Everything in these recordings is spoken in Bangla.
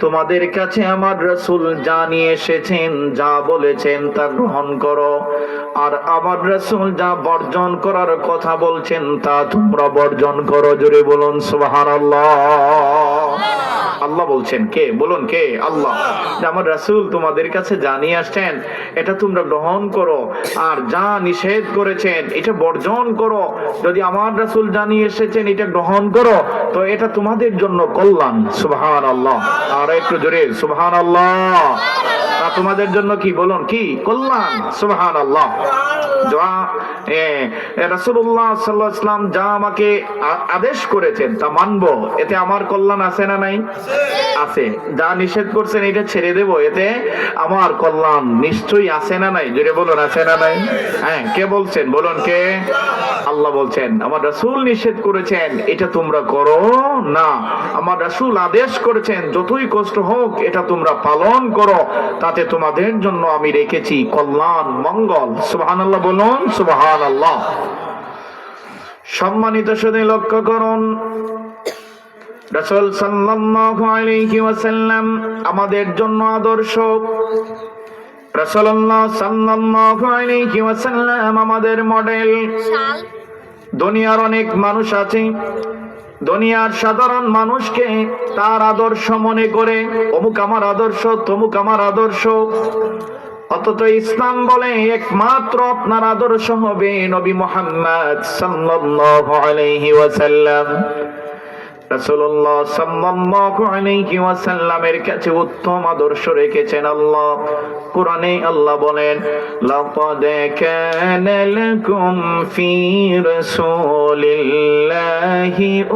তোমাদের কাছে আমার রাসূল যা নিয়ে এসেছেন, যা বলেছেন তা গ্রহণ করো, আর আমার রাসূল যা বর্জন করার কথা বলছেন তা তোমরা বর্জন করো। জোরে বলুন সুবহানাল্লাহ। আল্লাহ বলছেন, কে বলুন, কে? আল্লাহ। আমার রাসূল তোমাদের কাছে যা নিয়ে আসছেন এটা তোমরা গ্রহণ করো, আর যা নিষেধ করেছেন এটা বর্জন করো। যদি আমার রাসূল যা নিয়ে এসেছেন এটা গ্রহণ করো তো এটা তোমাদের জন্য কল্যাণ। সুবহানাল্লাহ। আর একটু জোরে সুবহানাল্লাহ। তোমাদের জন্য কি বলুন, কি কল্যাণ। সুবহানাল্লাহ। রাসূলুল্লাহ সাল্লাল্লাহু আলাইহি ওয়াসাল্লাম যা আমাকে আদেশ করেছেন তা মানবো, এতে আমার কল্যাণ আছে না নাই? আছে। যা নিষেধ করছেন এটা ছেড়ে দেব, এতে আমার কল্যাণ নিশ্চয়ই আছে না নাই? জোরে বলুন, আছে না নাই? হ্যাঁ, কে বলছেন বলুন, কে? আল্লাহ বলছেন আমার রাসূল নিষেধ করেছেন এটা তোমরা করো না, আমার রাসূল আদেশ করেছেন যতই কষ্ট হোক এটা তোমরা পালন করো, তাতে তোমাদের জন্য আমি রেখেছি কল্যাণ, মঙ্গল। সুবহানাল্লাহ বলুন, সুবহানাল্লাহ। সম্মানিত শুধু লক্ষ্য করুন, রাসূল সাল্লাল্লাহু আলাইহি ওয়াসাল্লাম আমাদের জন্য আদর্শ। রাসূলুল্লাহ সাল্লাল্লাহু আলাইহি ওয়াসাল্লাম আমাদের মডেল। দুনিয়ার অনেক মানুষ আছে, দুনিয়ার সাধারণ মানুষকে তার আদর্শ মনে করে, অমুক আমার আদর্শ, তমুক আমার আদর্শ। অথচ ইসলাম বলে একমাত্র আপনার আদর্শ হবে নবী মুহাম্মদ সাল্লাল্লাহু আলাইহি ওয়াসাল্লাম। রাসূলুল্লাহ সাল্লাল্লাহু আলাইহি ওয়াসাল্লামের কাছে উত্তম আদর্শ রেখেছেন আল্লাহ। কোরআনে আল্লাহ বলেন, লাকাদ কানা লাকুম ফি রাসূলিল্লাহি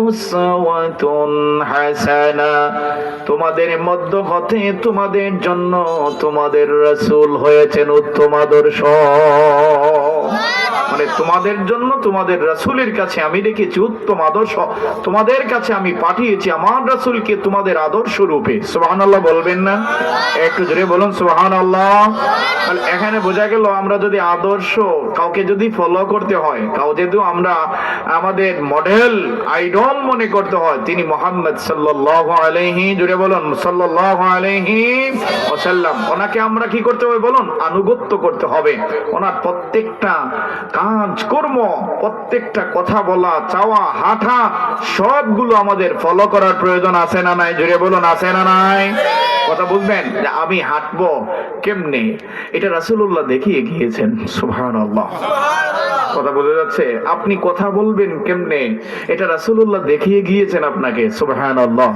উসওয়াতুন হাসানা। তোমাদের মধ্য হতে তোমাদের জন্য তোমাদের রাসূল হয়েছেন উত্তম আদর্শ। মানে তোমাদের জন্য তোমাদের রাসূলের কাছে আমি রেখেছি উত্তম আদর্শ, তোমাদের কাছে আমি পাঠিয়েছি আমার রাসূলকে তোমাদের আদর্শ রূপে। সুবহানাল্লাহ বলবেন না? একটু জোরে বলুন সুবহানাল্লাহ। তাহলে এখানে বোঝা গেল আমরা যদি আদর্শ কাউকে যদি ফলো করতে হয়, কাউ যদি আমরা আমাদের মডেল আইডল মনে করতে হয়, তিনি মুহাম্মদ সাল্লাল্লাহু আলাইহি, জোরে বলুন সাল্লাল্লাহু আলাইহি ওয়াসাল্লাম, ওনাকে আমরা কি করতে হবে বলুন? আনুগত্য করতে হবে। ওনার প্রত্যেকটা কাজ কর্ম, প্রত্যেকটা কথা বলা, চাওয়া, হাঁটা সবগুলো আমাদের ফলো করার প্রয়োজন আছে না নাই? জোরে বলুন, আছে না নাই? কথা বুঝবেন যে আমি হাঁটবো কেমনে, এটা রাসূলুল্লাহ দেখিয়ে গিয়েছেন। সুবহানাল্লাহ। কথা বোঝা যাচ্ছে? আপনি কথা বলবেন কেমনে, এটা রাসূলুল্লাহ দেখিয়ে গিয়েছেন আপনাকে। সুবহানাল্লাহ।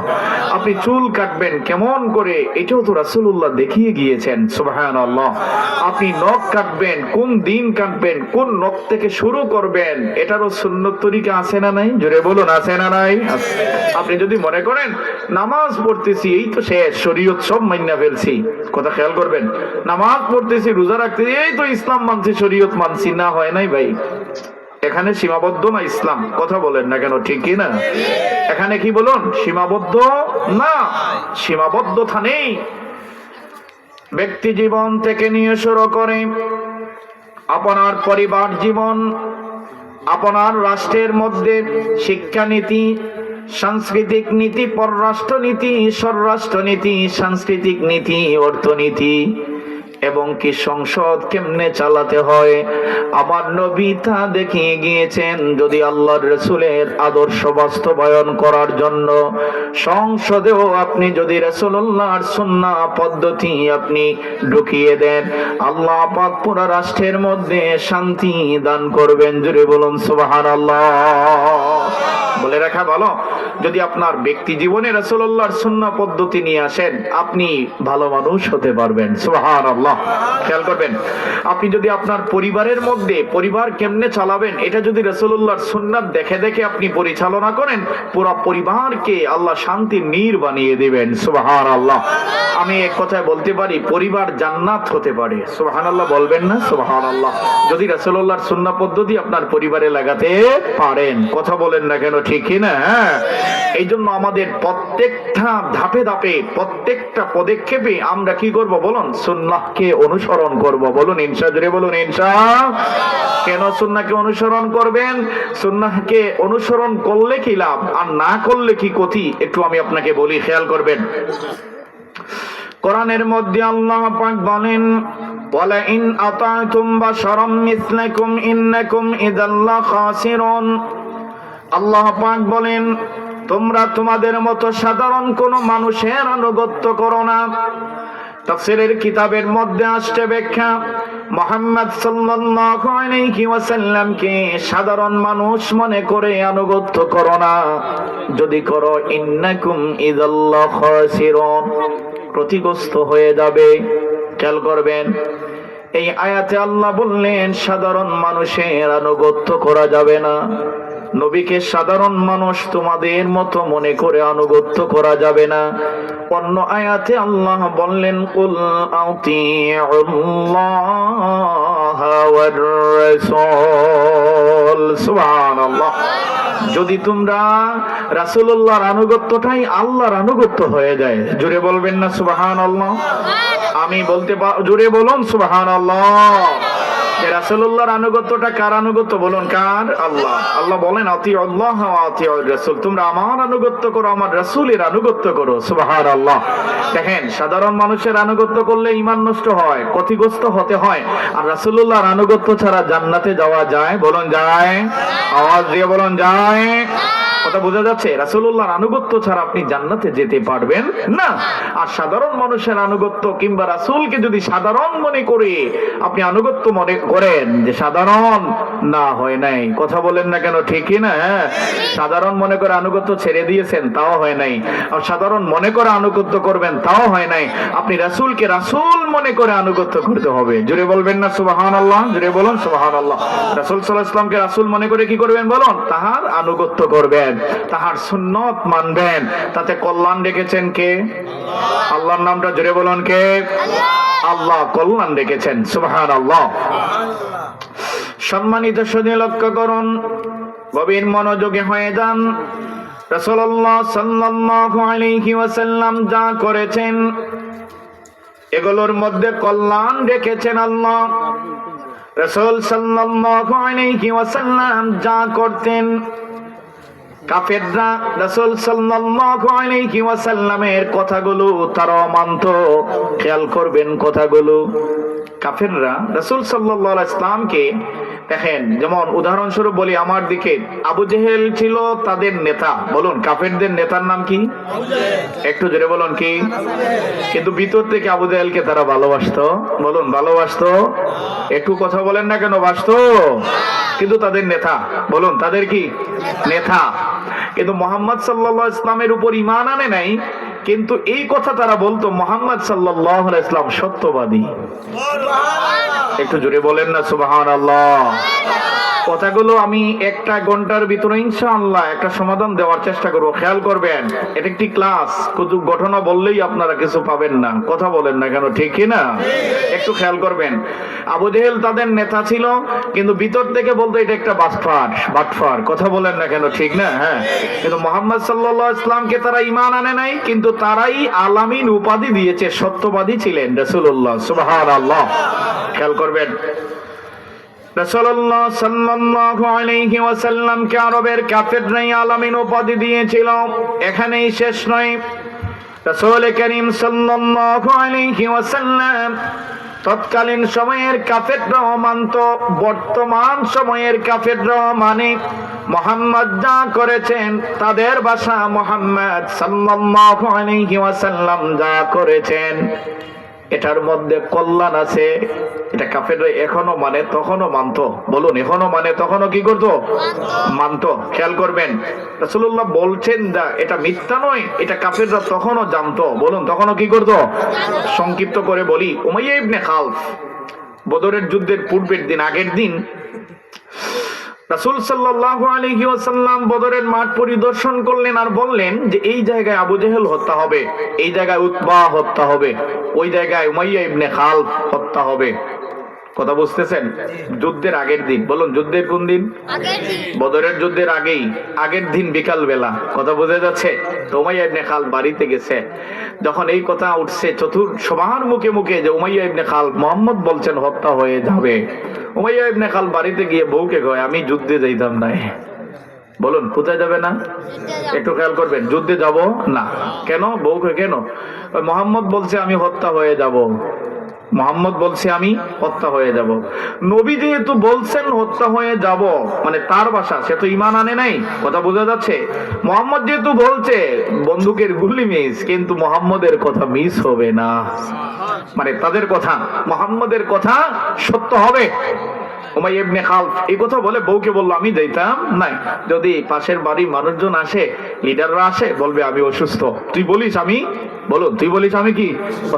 আপনি চুল কাটবেন কেমন করে, এটাও তো রাসূলুল্লাহ দেখিয়ে গিয়েছেন। সুবহানাল্লাহ। আপনি নখ কাটবেন, কোন দিন কাটবেন, কোন নখ থেকে শুরু করবেন, এটারও সুন্নত তরিকা আছে না নাই? জোরে বলুন, আছে না নাই? আপনি যদি মনে করেন নামাজ পড়তেছি এই তো শেষ, শরীয়ত সব মাইনা ফেলছি, কথা খেয়াল করবেন, নামাজ পড়তেছি, রোজা রাখতেছি, এই তো ইসলাম মানছি, শরীয়ত মানছি, না হয় নাই ভাই। এখানে সীমাবদ্ধ না ইসলাম, কথা বলেন না কেন, ঠিক কি না? এখানে কি বলুন? সীমাবদ্ধ না, সীমাবদ্ধতা নেই। ব্যক্তি জীবন থেকে নিয়ে শুরু করে আপনার পরিবার জীবন, আপনার রাষ্ট্রের মধ্যে শিক্ষানীতি, সাংস্কৃতিক নীতি, পররাষ্ট্রনীতি, স্বরাষ্ট্রনীতি, সাংস্কৃতিক নীতি, অর্থনীতি, এবং কি সংসদ কেমনে চালাতে হয় আমার নবী তা দেখিয়ে গিয়েছেন। যদি আল্লাহর রাসূলের আদর্শ বাস্তবায়ন করার জন্য সংসদেও আপনি যদি রাসূলুল্লাহর সুন্নাহ পদ্ধতি আপনি ঢুকিয়ে দেন, আল্লাহ পাক পুরো রাষ্ট্রের মধ্যে শান্তি দান করবেন। জোরে বলুন সুবহানাল্লাহ। বলে রাখা ভালো, যদি আপনার ব্যক্তি জীবনে রাসূলুল্লাহর সুন্নাহ পদ্ধতি নিয়ে আসেন, আপনি ভালো মানুষ হতে পারবেন। সুবহানাল্লাহ। খেয়াল করবেন, আপনি যদি আপনার পরিবারের মধ্যে পরিবার কেমনে চালাবেন এটা যদি রাসূলুল্লাহর সুন্নাত দেখে দেখে আপনি পরিচালনা করেন, পুরো পরিবারকে আল্লাহ শান্তির নীড় বানিয়ে দিবেন। সুবহানাল্লাহ। আমি এক কথায় বলতে পারি, পরিবার জান্নাত হতে পারে। সুবহানাল্লাহ বলবেন না? সুবহানাল্লাহ। যদি রাসূলুল্লাহর সুন্নাহ পদ্ধতি আপনার পরিবারে লাগাতে পারেন, কথা বলেন না কেন, ঠিক কি না? এই জন্য আমাদের প্রত্যেকটা ধাপে ধাপে, প্রত্যেকটা পদক্ষেপে আমরা কি করব বলুন? সুন্নাহকে অনুসরণ করব। বলুন ইনশাআল্লাহ। জোরে বলুন ইনশাআল্লাহ। কেন সুন্নাহকে অনুসরণ করবেন? সুন্নাহকে অনুসরণ করলে কি লাভ আর না করলে কি ক্ষতি, একটু আমি আপনাকে বলি, খেয়াল করবেন। কোরআনের মধ্যে আল্লাহ পাক বলেন, ওয়ালা ইন আতা'তুম বাশারাম মিসলাকুম ইন্নাকুম ইযাল লাখাসিরুন। আল্লাহ পাক বলেন, তোমরা তোমাদের মতো সাধারণ কোন মানুষের আনুগত্য করো না। তাফসীরের কিতাবের মধ্যে আসছে ব্যাখ্যা, মুহাম্মদ সাল্লাল্লাহু আলাইহি ওয়াসাল্লামকে সাধারণ মানুষ মনে করে আনুগত্য করো না। যদি করো ইন্নাকুম ইযাল লাখাসিরুন, ক্ষতিগ্রস্ত হয়ে যাবে। খেয়াল করবেন, এই আয়াতে আল্লাহ বললেন সাধারণ মানুষের আনুগত্য করা যাবে না। নবীকে সাধারণ মানুষ তোমাদের মতো মনে করে আনুগত্য করা যাবে না। অন্য আয়াতে আল্লাহ বললেন, কুল আতিউল্লাহ ওয়ার রাসূল। সুবহানাল্লাহ। যদি তোমরা রাসূলুল্লাহর আনুগত্যটাই আল্লাহর আনুগত্য হয়ে যায়, জোরে বলবেন না সুবহানাল্লাহ? আমি বলতে জোরে বলুন সুবহানাল্লাহ। রাসূলুল্লাহর আনুগত্যটা কার আনুগত্য বলুন? কার? আল্লাহ। আল্লাহ বলেন, আতিউল্লাহ ওয়া আতিউর রাসূল, তোমরা আমার আনুগত্য করো, আমার রাসূলের আনুগত্য করো। সুবহানাল্লাহ। দেখেন, সাধারণ মানুষের আনুগত্য করলে ঈমান নষ্ট হয়, ক্ষতিগ্রস্ত হতে হয়। আর রাসূলুল্লাহর আনুগত্য ছাড়া জান্নাতে যাওয়া যায়? বলুন যায়? আওয়াজ দিয়ে বলুন যায়? কথা বোঝা যাচ্ছে? রাসূলুল্লাহর আনুগত্য ছাড়া আপনি জান্নাতে যেতে পারবেন না। আর সাধারণ মানুষের আনুগত্য কিংবা রাসূলকে যদি সাধারণ মনে করে আপনি আনুগত্য মনে করেন, যে সাধারণ না হয় নাই, কথা বলেন না কেন? ঠিকই না? সাধারণ মনে করে আনুগত্য ছেড়ে দিয়েছেন, তাও হয় নাই। আর সাধারণ মনে করে আনুগত্য করবেন, তাও হয় নাই। আপনি রাসূলকে রাসূল মনে করে আনুগত্য করতে হবে। জোরে বলবেন না সুবহানাল্লাহ? জোরে বলুন সুবহানাল্লাহ। রাসূল সাল্লাল্লাহু আলাইহি ওয়াসাল্লামকে রাসূল মনে করে কি করবেন বলুন? তাহার আনুগত্য করবেন, তাহার সুন্নত মানবেন। তাতে কল্যাণ রেখেছেন কে? আল্লাহর নামটা জোরে বলুন কে? আল্লাহ কল্যাণ রেখেছেন। সুবহানাল্লাহ। সম্মানিত সুধী, লক্ষ্য করুন, গভীর মনোযোগী হয়ে যান। রাসূলুল্লাহ সাল্লাল্লাহু আলাইহি ওয়াসাল্লাম যা করেছেন এগুলোর মধ্যে কল্যাণ রেখেছেন আল্লাহ। রাসূল সাল্লাল্লাহু আলাইহি ওয়াসাল্লাম যা করতেন, কাফেররা রাসূল সাল্লাল্লাহু আলাইহি ওয়াসাল্লামের কথাগুলো তারা মানত। খেয়াল করবেন কথাগুলো। কাফেররা রাসূল সাল্লাল্লাহু আলাইহি ওয়াসাল্লামকে, দেখেন, যেমন উদাহরণস্বরূপ বলি, আমার দিকে আবু জেহেল ছিল তাদের নেতা। বলুন, কাফেরদের নেতার নাম কি? একটু জোরে বলুন কি? কিন্তু ভিতর থেকে আবু জেহেলকে তারা ভালোবাসতো। বলুন, ভালোবাসতো? একটু কথা বলেন না কেন? বাসতো? কিন্তু তাদের নেতা। বলুন, তাদের কি? নেতা। কিন্তু মুহাম্মদ সাল্লাল্লাহু আলাইহি ওয়াসাল্লামের উপর ঈমান আনে নাই। কিন্তু এই কথা তারা বলতো, মুহাম্মদ সাল্লাল্লাহু আলাইহি ওয়াসাল্লাম সত্যবাদী। একটু জোরে বলেন না সুবহানাল্লাহ। কথাগুলো আমি একটা ঘন্টার ভিতরে ইনশাআল্লাহ একটা সমাধান দেওয়ার চেষ্টা করব। খেয়াল করবেন, এটা একটি ক্লাস, শুধু ঘটনা বললেই আপনারা কিছু পাবেন না। কথা বলেন না কেন? ঠিক কি না? একটু খেয়াল করবেন। আবু জেহেল তাদের নেতা ছিল, কিন্তু ভিতর থেকে বলতো এটা একটা বাটফার। কথা বলেন না কেন? ঠিক না? হ্যাঁ। কিন্তু মুহাম্মদ সাল্লাল্লাহু আলাইহি ওয়াসাল্লামকে তারা ঈমান আনে নাই, কিন্তু তারাই আলামিন উপাধি দিয়েছে, সত্যবাদী ছিলেন রাসূলুল্লাহ। সুবহানাল্লাহ। খেয়াল করবেন, রাসূলুল্লাহ সাল্লাল্লাহু আলাইহি ওয়াসাল্লামকে আরবের কাফেররাই আলামিন উপাধি দিয়েছিল। এখানেই শেষ নয়, রাসূল করিম সাল্লাল্লাহু আলাইহি ওয়াসাল্লাম তৎকালীন সময়ের কাফেররাও মানত, বর্তমান সময়ের কাফেররাও মানে। মুহাম্মদ যা করেছেন, তাদের ভাষা মুহাম্মদ সাল্লাল্লাহু আলাইহি ওয়াসাল্লাম যা করেছেন, এটার মধ্যে কল্যাণ আছে। এটা কাফেররা এখনো মানে, তখনও মানত। বলুন, এখনো মানে, তখনও কি করতো? মানত। খেয়াল করবেন, রাসূলুল্লাহ বলছেন যা, এটা মিথ্যা নয়, এটা কাফেররা তখনও জানতো। বলুন, তখনও কি করতো? সংক্ষিপ্ত করে বলি, উমাইয়া ইবনে খালফ বদরের যুদ্ধের পূর্বের দিন, আগের দিন রাসূল সাল্লাল্লাহু আলাইহি ওয়াসাল্লাম বদরের মাঠ পরিদর্শন করলেন আর বললেন যে এই জায়গায় আবু জেহেল হত্যা হবে, এই জায়গায় উতবা হত্যা হবে, ওই জায়গায় উমাইয়া ইবনে খালফ হত্যা হবে। কথা বুঝতেছেন? যুদ্ধের আগের দিন। বলুন, যুদ্ধের কোন দিন? বদরের যুদ্ধের আগের দিন বিকাল বেলা। কথা বোঝা যাচ্ছে? তো উমাইয়া ইবনে খালফ বাড়িতে গেছে। যখন এই কথা উঠছে সবার মুখে মুখে যে উমাইয়া ইবনে খালফ, মুহাম্মদ বলছেন হত্যা হয়ে যাবে, উমাইয়া ইবনে খালফ বাড়িতে গিয়ে বউকে কয়, আমি যুদ্ধে যাইতাম না। বলুন কোথায় যাবে না? একটু খেয়াল করবেন, যুদ্ধে যাব না। কেন? বউকে কেন? মোহাম্মদ বলছে আমি হত্যা হয়ে যাব, মোহাম্মদ বলছে আমি হত্যা হয়ে যাব। নবী যেহেতু বলছেন হত্যা হয়ে যাব, মানে তার ভাষা, সে তো ঈমান আনে নাই, কথা বোঝা যাচ্ছে। মোহাম্মদ যেহেতু বলছে বন্দুকের গুলি মিস, কিন্তু মোহাম্মদের কথা মিস হবে না, মানে তাদের কথা, মোহাম্মদের কথা সত্য হবে। উমাইয়া ইবনে খালফ এই কথা বলে বউকে বললো আমি যাইতাম নাই, যদি পাশের বাড়ি মানুষজন আসে, লিডাররা আসে, বলবে আমি অসুস্থ, তুই বলিস আমি, বলুন তুই বলিস আমি কি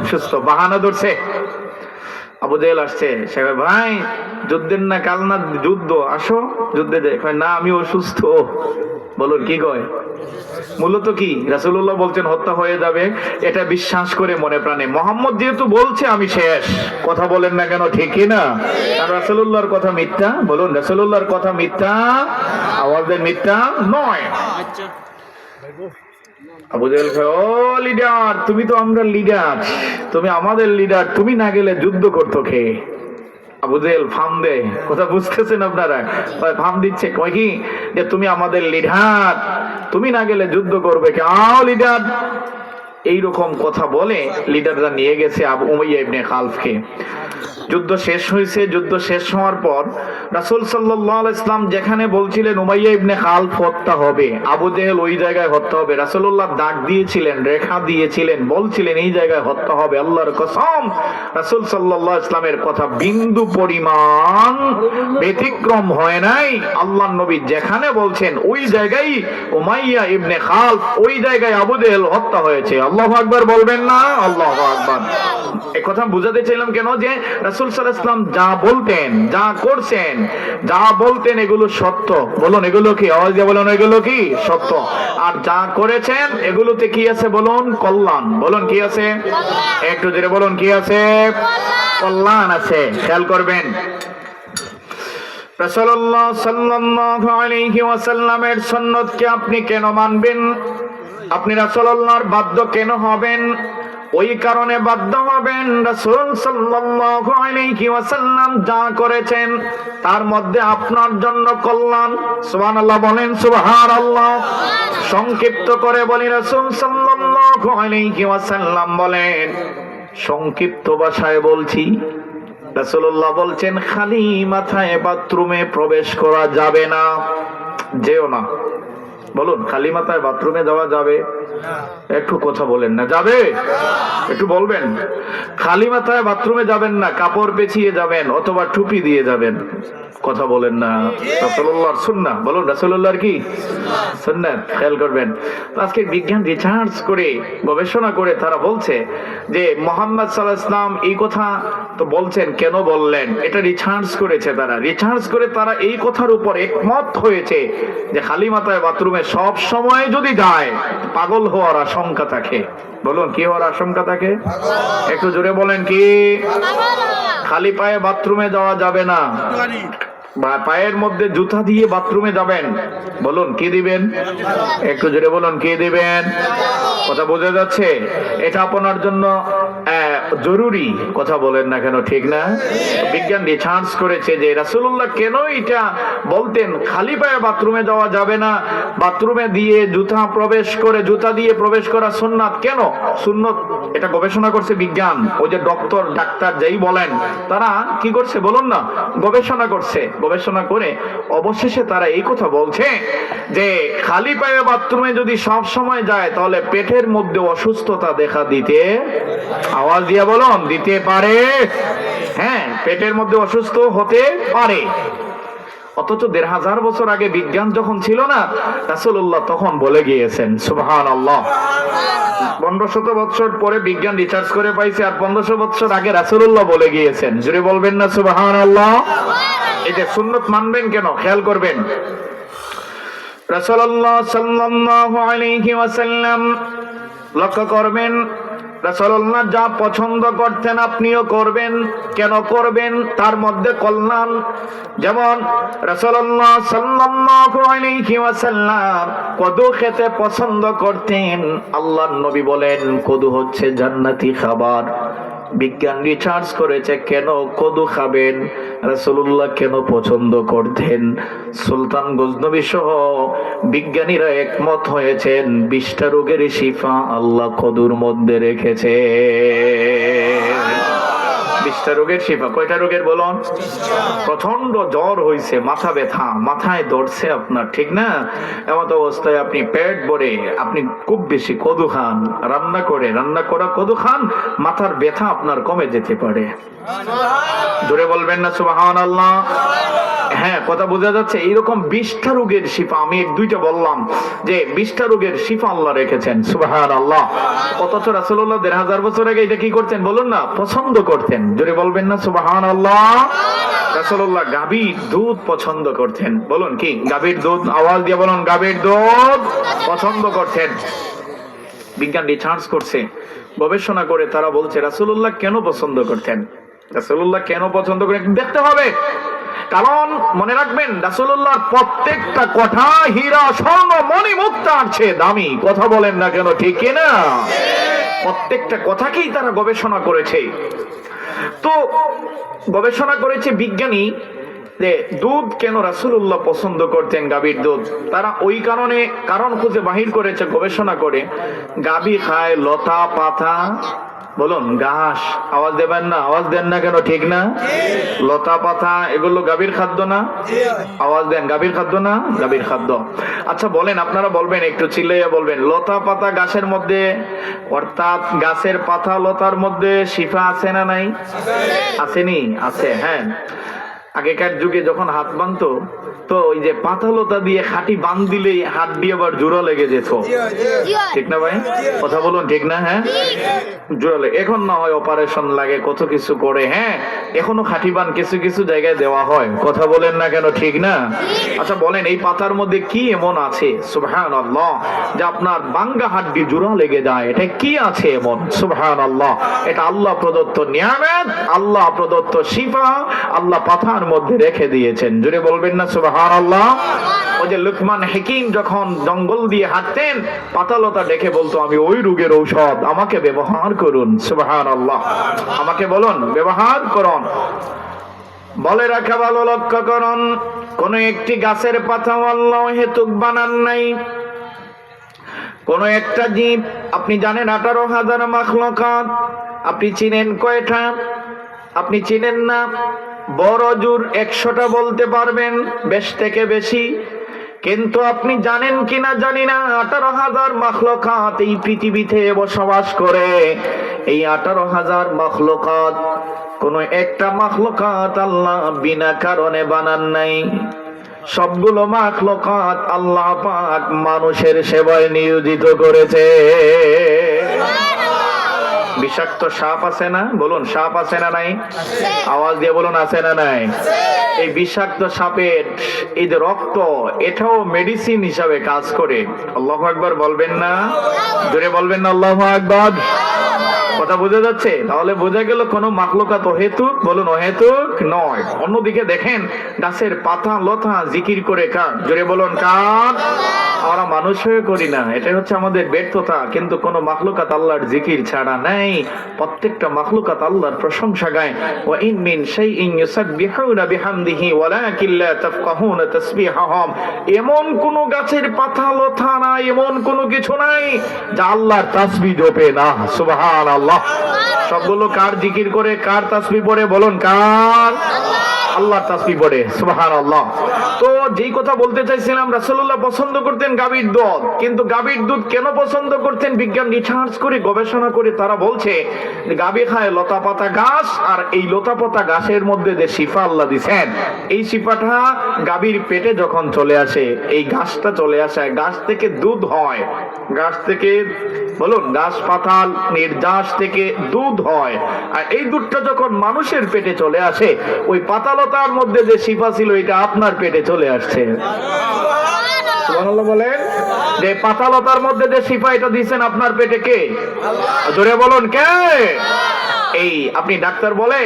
অসুস্থ, বাহানা ধরছে। আবু জেহেল আসছে, সে ভাই যুদ্ধের না, কাল না যুদ্ধ, আসো যুদ্ধে যাই। না আমি অসুস্থ। বলুন কি কয়? মূলত কি রাসূলুল্লাহ বলছেন হত্যা হয়ে যাবে, এটা বিশ্বাস করে মনে প্রাণে। মোহাম্মদ যেহেতু বলছে আমি শেষ, কথা বলেন না কেন, ঠিক না? আর রাসূলুল্লাহর কথা মিথ্যা, বলুন রাসূলুল্লাহর কথা মিথ্যা, আওয়াজের মিথ্যা নয়। আবু জেহেল কয়, ও লিডার, তুমি তো আমরা লিডার, তুমি আমাদের লিডার, তুমি না গেলে যুদ্ধ করতো কে? আবু জেহেল ফাম দে, কথা বুঝতেছেন আপনারা? ফাম দিচ্ছে, কয় কি যে তুমি আমাদের লিডার, তুমি না গেলে যুদ্ধ করবে কে? আও লিডার, এইরকম কথা বলে লিডাররা নিয়ে গেছে আবু উমাইয়া ইবনে খালফকে। যুদ্ধ শেষ হয়েছে। যুদ্ধ শেষ হওয়ার পর রাসূল সাল্লাল্লাহু আলাইহি ওয়াসাল্লাম যেখানে বলছিলেন উমাইয়া ইবনে খালফ হত্যা হবে, আবু জেহেল ওই জায়গায় হত্যা হবে, রাসূলুল্লাহ ডাক দিয়েছিলেন, রেখা দিয়েছিলেন, বলছিলেন এই জায়গায় হত্যা হবে, আল্লাহর কসম রাসূল সাল্লাল্লাহু আলাইহি ওয়াসাল্লামের কথা বিন্দু পরিমাণ ব্যতিক্রম হয় নাই। আল্লাহর নবী যেখানে বলছেন ওই জায়গায় উমাইয়া ইবনে খালফ, ওই জায়গায় আবু জেহেল হত্যা হয়েছে। আল্লাহু আকবার বলবেন না? আল্লাহু আকবার। এই কথা বুঝাতে চাইলাম কেন, যে রাসূল সাল্লাল্লাহু আলাইহি ওয়াসাল্লাম যা বলতেন, যা করছেন, যা বলতেন এগুলো সত্য। বলুন এগুলো কি? আওয়াজ দিয়ে বলুন এগুলো কি সত্য। আর যা করেছেন এগুলোতে কি আছে বলুন? কল্যাণ। বলুন কি আছে? একটু জোরে বলুন কি আছে? কল্যাণ আছে। খেয়াল করবেন, রাসূলুল্লাহ সাল্লাল্লাহু আলাইহি ওয়াসাল্লামের সুন্নতকে আপনি কেন মানবেন? আপনি রাসূলুল্লাহর বাধ্য কেন হবেন? ওই কারণে বাধ্য হবেন রাসূল সাল্লাল্লাহু আলাইহি ওয়াসাল্লাম যা করেছেন তার মধ্যে আপনার জন্য কল্যাণ। সুবহানাল্লাহ বলেন, সুবহানাল্লাহ। সংক্ষিপ্ত করে বলি, রাসূল সাল্লাল্লাহু আলাইহি ওয়াসাল্লাম বলেন, সংক্ষিপ্ত ভাষায় বলছি, রাসূলুল্লাহ বলছেন খালি মাথায় বাথরুমে প্রবেশ করা যাবে না, যেও না। বলুন খালি মাথায় বাথরুমে যাওয়া যাবে? একটু কথা বলেন না, যাবে? একটু বলবেন। খালি মাথায় বাথরুমে যাবেন না, কাপড় পেঁচিয়ে যাবেন অথবা টুপি দিয়ে যাবেন, কথা বলেন না। রাসূলুল্লাহর সুন্নাহ, বলুন রাসূলুল্লাহর কি সুন্নাত। খেয়াল করবেন, আজকে বিজ্ঞান রিসার্চ করে, গবেষণা করে তারা বলছে যে মুহাম্মদ সাল্লাল্লাহু আলাইহি ওয়াসাল্লাম এই কথা তো বলছেন, কেন বললেন, এটা রিসার্চ করেছে তারা। রিসার্চ করে তারা এই কথার উপর একমত হয়েছে যে খালি মাথায় বাথরুমে সব সময় যদি যায় পাগল হওয়ার আশঙ্কা থাকে। বলুন কি হওয়ার আশঙ্কা থাকে? একটু জোরে বলেন কি? খালি পায়ে বাথরুমে যাওয়া যাবে না, পায়ের মধ্যে জুতা দিয়ে বাথরুমে যাবেন। বলুন কি দিবেন? একটু জোরে বলুন কি দিবেন? কথা বোঝা যাচ্ছে? এটা আপনার জন্য জরুরি, কথা বলেন না কেন, ঠিক না? বিজ্ঞান রিসার্চ করেছে যে রাসূলুল্লাহ কেন এটা বলতেন খালি পায়ে বাথরুমে যাওয়া যাবে না, বাথরুমে দিয়ে জুতা প্রবেশ করে, জুতা দিয়ে প্রবেশ করা সুন্নাত। কেন সুন্নত? এটা গবেষণা করছে বিজ্ঞান। ওই যে ডাক্তার যেই বলেন, তারা কি করছে বলুন না, গবেষণা করছে। গবেষণা করে অবশেষে তারা এই কথা বলছে যে খালি পায়ে বাথরুমে যদি সব সময় যায় তাহলে পেটের মধ্যে অসুস্থতা দেখা দিতে, আওয়াজ দিয়ে বলুন, দিতে পারে। হ্যাঁ, পেটের মধ্যে অসুস্থ হতে পারে। অথচ ১৫০০ বছর আগে বিজ্ঞান যখন ছিল না, রাসূলুল্লাহ তখন বলে গিয়েছেন। সুবহানাল্লাহ। ১৫০০ বছর পরে বিজ্ঞান রিসার্চ করে পাইছে, আর ১৫০০ বছর আগে রাসূলুল্লাহ বলে গিয়েছেন। জোরে বলবেন না সুবহানাল্লাহ। এই যে সুন্নত মানবেন কেন, খেয়াল করবেন, রাসূলুল্লাহ সাল্লাল্লাহু আলাইহি ওয়াসাল্লাম লক্ষ্য করবেন, রাসূলুল্লাহ যা পছন্দ করতেন আপনিও করবেন। কেন করবেন? তার মধ্যে কল্যাণ। যেমন রাসূলুল্লাহ সাল্লাল্লাহু আলাইহি ওয়াসাল্লাম কদু খেতে পছন্দ করতেন। আল্লাহর নবী বলেন কদু হচ্ছে জান্নাতি খাবার। বিজ্ঞান রিসার্চ করেছে কেন কদু খাবেন, রাসূলুল্লাহ কেন পছন্দ করতেন। সুলতান গজনবী সহ বিজ্ঞানীরা একমত হয়েছেন 20টা রোগের শিফা আল্লাহ কদুর মধ্যে রেখেছে। 20টা রোগের শিফা। কয়টা রোগের বলুন? প্রচন্ড জ্বর হয়েছে, মাথা ব্যথা, মাথায় ধরছে আপনার, ঠিক না? এমন অবস্থায় আপনি পেট ভরে আপনি খুব বেশি কদু খান, রান্না করা কদু খান, মাথার ব্যথা আপনার কমে যেতে পারে। জোরে বলবেন না সুবহানাল্লাহ? হ্যাঁ, কথা বোঝা যাচ্ছে। এইরকম 20টা রোগের শিফা, আমি 1-2টা বললাম যে 20টা রোগের শিফা আল্লাহ রেখেছেন। সুবহানাল্লাহ। অথচ রাসূলুল্লাহ 1500 বছর আগে এটা কি করতেন বলুন না? পছন্দ করতেন। জোরে বলবেন না সুবহানাল্লাহ? রাসূলুল্লাহ গাভীর দুধ পছন্দ করতেন। বলুন কি? গাভীর দুধ, আওয়াজ দিয়ে বলুন, গাভীর দুধ পছন্দ করতেন। বিজ্ঞান রিসার্চ করছে, গবেষণা করে তারা বলছে রাসূলুল্লাহ কেন পছন্দ করতেন, রাসূলুল্লাহ কেন পছন্দ করেন দেখতে হবে। কারণ মনে রাখবেন, রাসূলুল্লাহর প্রত্যেকটা কথা হীরা, স্বর্ণ, মণি, মুক্তার চেয়ে দামি। কথা বলেন না কেন, ঠিক কিনা? প্রত্যেকটা কথাকেই তারা গবেষণা করেছে। তো গবেষণা করেছে বিজ্ঞানী যে দুধ কেন রাসূলুল্লাহ পছন্দ করতেন, গাভীর দুধ। তারা ওই কারণ খুঁজে বাহির করেছে গবেষণা করে। গাভী খায় লতা পাতা, বলুন ঘাস। আওয়াজ দেবেন না, আওয়াজ দেন না কেন, ঠিক না? লতা পাতা এগুলো গাভীর খাদ্য না? আওয়াজ দেন, গাভীর খাদ্য না? গাভীর খাদ্য। আচ্ছা বলেন, আপনারা বলবেন, একটু চিল্লাইয়া বলবেন, লতা পাতা গাছের মধ্যে, অর্থাৎ গাছের পাতা লতার মধ্যে শিফা আছে না নাই? আসেনি? আছে। হ্যাঁ, আগেকার যুগে যখন হাত বাঁধতো তো ওই যে পাতা লতা দিয়ে খাঁটি বাঁধ দিলেই হাত দিয়ে আবার জোড়া লেগে যেত, ঠিক না ভাই? কথা বলুন, ঠিক না? হ্যাঁ, জোড়া লেগে। এখন না হয় অপারেশন লাগে, কত কিছু করে। হ্যাঁ, এখনো খাঁটি বান কিছু কিছু জায়গায় দেওয়া হয়। কথা বলেন না কেন, ঠিক না? আচ্ছা বলেন, এই পাতার মধ্যে কি এমন আছে সুবহানাল্লাহ যে আপনার বাঙ্গা হাড্ডি জোড়া লেগে যায়? এটা কি আছে এমন? সুবহানাল্লাহ। এটা আল্লাহ প্রদত্ত নিয়ামত, আল্লাহ প্রদত্ত শিফা আল্লাহ পাতার মধ্যে রেখে দিয়েছেন। জোরে বলবেন না সুবহানাল্লাহ? ওই যে লুকমান হাকিম যখন জঙ্গল দিয়ে হাঁটতেন, পাতালতা দেখে বলতো, আমি ওই রোগের ঔষধ, আমাকে ব্যবহার করুন। সুবহানাল্লাহ। আমাকে বলুন, ব্যবহার করুন। বলে রাখা ভালো, লক্ষ্য করুন, কোন একটি গাছের পাতা আল্লাহ হেতুক বানান নাই। কোন একটা জীব, আপনি জানেন 18,000 মাখলুকাত, আপনি চিনেন কয়টা? আপনি চিনেন না। বড় জোর 100টা বলতে পারবেন, বেশ থেকে বেশি। কিন্তু আপনি জানেন কিনা জানি না, 18,000 মাখলুকাত এই পৃথিবীতে বসবাস করে। এই 18,000 মাখলুকাত, কোন একটা মাখলুকাত আল্লাহ বিনা কারণে বানান নাই। সবগুলো মাখলুকাত আল্লাহ পাক মানুষের সেবায় নিয়োজিত করেছে। বিষাক্ত সাপ আছে না? বলুন, সাপ আছে না নাই? আওয়াজ দিয়ে বলুন, আছে না নাই? এই বিষাক্ত সাপের এই যে রক্ত, এটাও মেডিসিন হিসাবে কাজ করে। আল্লাহু আকবার বলবেন না? জোরে বলবেন না আল্লাহু আকবার? কথা বোঝা যাচ্ছে? তাহলে বোঝা গেল কোন মাখলুকাত অহেতুক, বলুন অহেতুক নয়। অন্যদিকে দেখেন, গাছের পাতা লতা জিকির করে কার? জোরে বলুন, কার? আমরা মানুষ হয়ে করি না, এটাই হচ্ছে আমাদের ব্যর্থতা। কিন্তু কোন মাখলুকাত আল্লাহর জিকির ছাড়া নাই। প্রত্যেকটা মাখলুকাত আল্লাহর প্রশংসা গায়। ওয়া ইন মিন শাইইন ইউসাব্বিহুনা বিহামদিহি ওয়ালাকিন লা তাফকাহুনা তাসবিহাহুম। এমন কোন গাছের পাতা লতা নাই, এমন কোন কিছু নাই যা আল্লাহর তাসবিহ জপে না। সুবহানাল্লাহ। সবগুলো কার জিকির করে, কার তাসবিহ পড়ে? বলুন, কার? আল্লাহর তাসবিহ পড়ে। সুবহানাল্লাহ। তো যেই কথা বলতে চাইছিলাম, রাসূলুল্লাহ পছন্দ করতেন গাভীর দুধ। কিন্তু গাভীর দুধ কেন পছন্দ করতেন? বিজ্ঞান রিসার্চ করে, গবেষণা করে তারা বলছে যে গাভী খায় লতা পাতা ঘাস, আর এই লতা পাতা ঘাসের মধ্যে যে শিফা আল্লাহ দিয়েছেন, এই শিফাটা গাভীর পেটে যখন চলে আসে, এই ঘাসটা চলে আসে, গাছ থেকে দুধ হয়। গাছ থেকে, বলুন, গাছ পাতাল নির্যাস থেকে দুধ হয়। আর এই দুধটা যখন মানুষের পেটে চলে আসে, ওই পাতালতার মধ্যে যে শিফা ছিল, এটা আপনার পেটে চলে আসছে। সুবহানাল্লাহ বলেন। যে পাতালতার মধ্যে যে শিফা, এটা দিয়েছেন আপনার পেটে কে? জোরে বলুন, কে? এই আপনি ডাক্তার বলে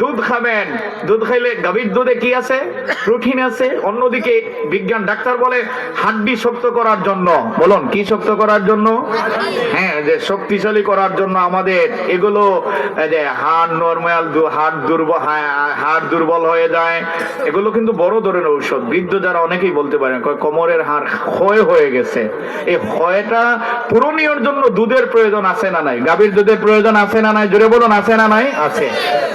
দুধ খাবেন, দুধ খাইলে গাভীর দুধে কি আছে? প্রোটিন আছে। অন্যদিকে বিজ্ঞান ডাক্তার বলে হাড্ডি শক্ত করার জন্য। বলুন কি শক্ত করার জন্য? হ্যাঁ, যে শক্তিশালী করার জন্য আমাদের এগুলো, যে হাড় নরমাল, হাড় দুর্বল হয়ে যায়, এগুলো কিন্তু বড় ধরনের ঔষধ। বৃদ্ধ যারা অনেকেই বলতে পারেন কোমরের হাড় ক্ষয় হয়ে গেছে, এই ক্ষয়টা পূরণীয় জন্য দুধের প্রয়োজন আছে না নাই? গাভীর দুধের প্রয়োজন আছে না নাই? জোরে বলুন আছে না নাই? আছে।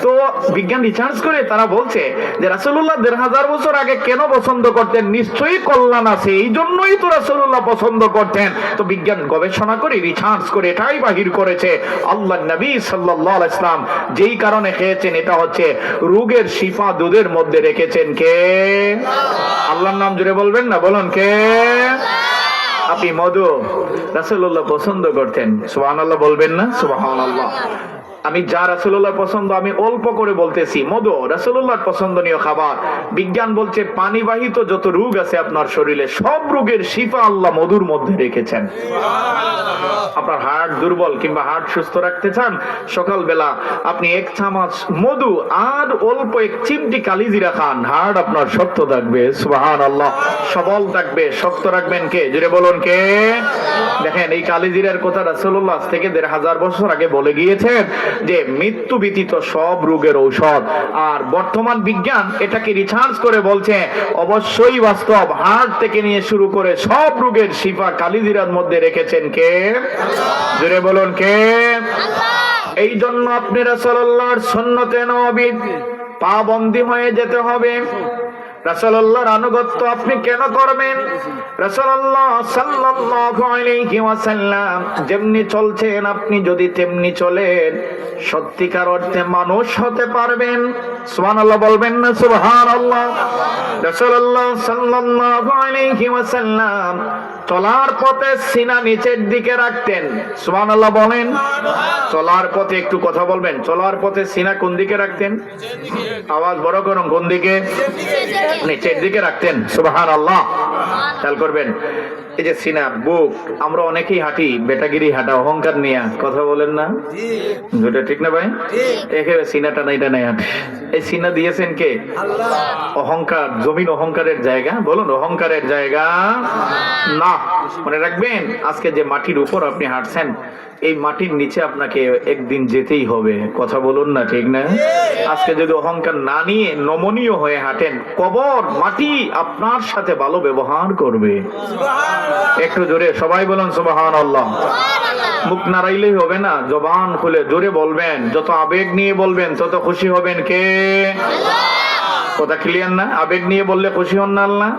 তো বিজ্ঞান রিসার্চ করে তারা বলছে যে রাসূলুল্লাহ ১৫০০ বছর আগে কেন পছন্দ করতেন? নিশ্চয়ই কল্যাণ আছে, এই জন্যই তো রাসূলুল্লাহ পছন্দ করতেন। তো বিজ্ঞান গবেষণা করে রিসার্চ করে এটাই বাহির করেছে আল্লাহর নবী সাল্লাল্লাহু আলাইহি ওয়াসাল্লাম যেই কারণে খেয়েছেন, এটা হচ্ছে রোগের শিফা দুধের মধ্যে রেখেছেন। কে? আল্লাহর নাম জুড়ে বলবেন না? বলুন কে? আপনি মধু রাসূলুল্লাহ পছন্দ করতেন, সুবহানাল্লাহ বলবেন না? সুবহানাল্লাহ। আমি যা রাসূলুল্লাহ পছন্দ আমি অল্প করে বলতেছি। মধু রাসূলুল্লাহর পছন্দনীয় খাবার। বিজ্ঞান বলছে পানিবাহিত যত রোগ আছে আপনার শরীরে, সব রোগের শিফা আল্লাহ মধুর মধ্যে রেখেছেন। আপনার হার্ট দুর্বল কিংবা হার্ট সুস্থ রাখতে চান, সকালবেলা আপনি 1 চামচ মধু আর অল্প 1 চিমটি কালিজিরা খান, হার্ট আপনার শক্ত থাকবে। সুবহানাল্লাহ। সবল থাকবে। শক্ত রাখবেন কে? জোরে বলুন কে? দেখেন এই কালিজিরার কথা রাসূলুল্লাহ আজ থেকে ১৫০০ বছর আগে বলে গিয়েছেন যে মৃত্যু ব্যতীত সব রোগের ঔষধ। আর বর্তমান বিজ্ঞান এটাকে রিসার্চ করে বলছে অবশ্যই বাস্তব। হার্ট থেকে নিয়ে শুরু করে সব রোগের শিফা কালিজিরার মধ্যে রেখেছেন কে? জোরে বলুন কে? এই জন্য আপনি রাসূলুল্লাহর সুন্নতে নববী পাবন্দী হয়ে যেতে হবে। রাসূলুল্লাহর আনুগত্য আপনি কেন করবেন? রাসূলুল্লাহ সাল্লাল্লাহু আলাইহি ওয়াসাল্লাম যেমনি চলছেন আপনি যদি তেমনি চলেন, সত্যিকার অর্থে মানুষ হতে পারবেন। সুবহানাল্লাহ বলবেন না? সুবহানাল্লাহ। রাসূলুল্লাহ সাল্লাল্লাহু আলাইহি ওয়াসাল্লাম চলার পথে সিনা নিচের দিকে রাখতেন। সুবহানাল্লাহ বলেন। চলার পথে একটু কথা বলবেন। চলার পথে সিনা কোন দিকে রাখতেন? আওয়াজ বড় করুন। কোন দিকে? নিচের দিকে রাখতেন। সুবহানাল্লাহ। খেয়াল করবেন এই যে সিনা, বুক, আমরা অনেকেই হাঁটি বেটাগিরি হাঁটা, অহংকার নিয়ে। কথা বলেন না? যেটা ঠিক না ভাই? একেবারে সিনাটা নাই, এটা নাই হাঁটে। এই সিনা দিয়েছেন কে? আল্লাহ। অহংকার, জমিন অহংকারের জায়গা। বলুন অহংকারের জায়গা না। মনে রাখবেন আজকে যে মাটির উপর আপনি হাঁটছেন, এই মাটির নিচে আপনাকে একদিন যেতেই হবে। কথা বলুন না? ঠিক না? আজকে যদি অহংকার না নিয়ে নমনীয় হয়ে হাঁটেন, কবর মাটি আপনার সাথে ভালো ব্যবহার করবে। একটু জোরে সবাই বলুন সুবহানাল্লাহ। মুখ নাড়াইলেই হবে না, জবান খুলে জোরে বলবেন। যত আবেগ নিয়ে বলবেন তত খুশি হবেন কে? কথা ক্লিয়ার না? আবেগ নিয়ে বললে খুশি হন না আল্লাহ?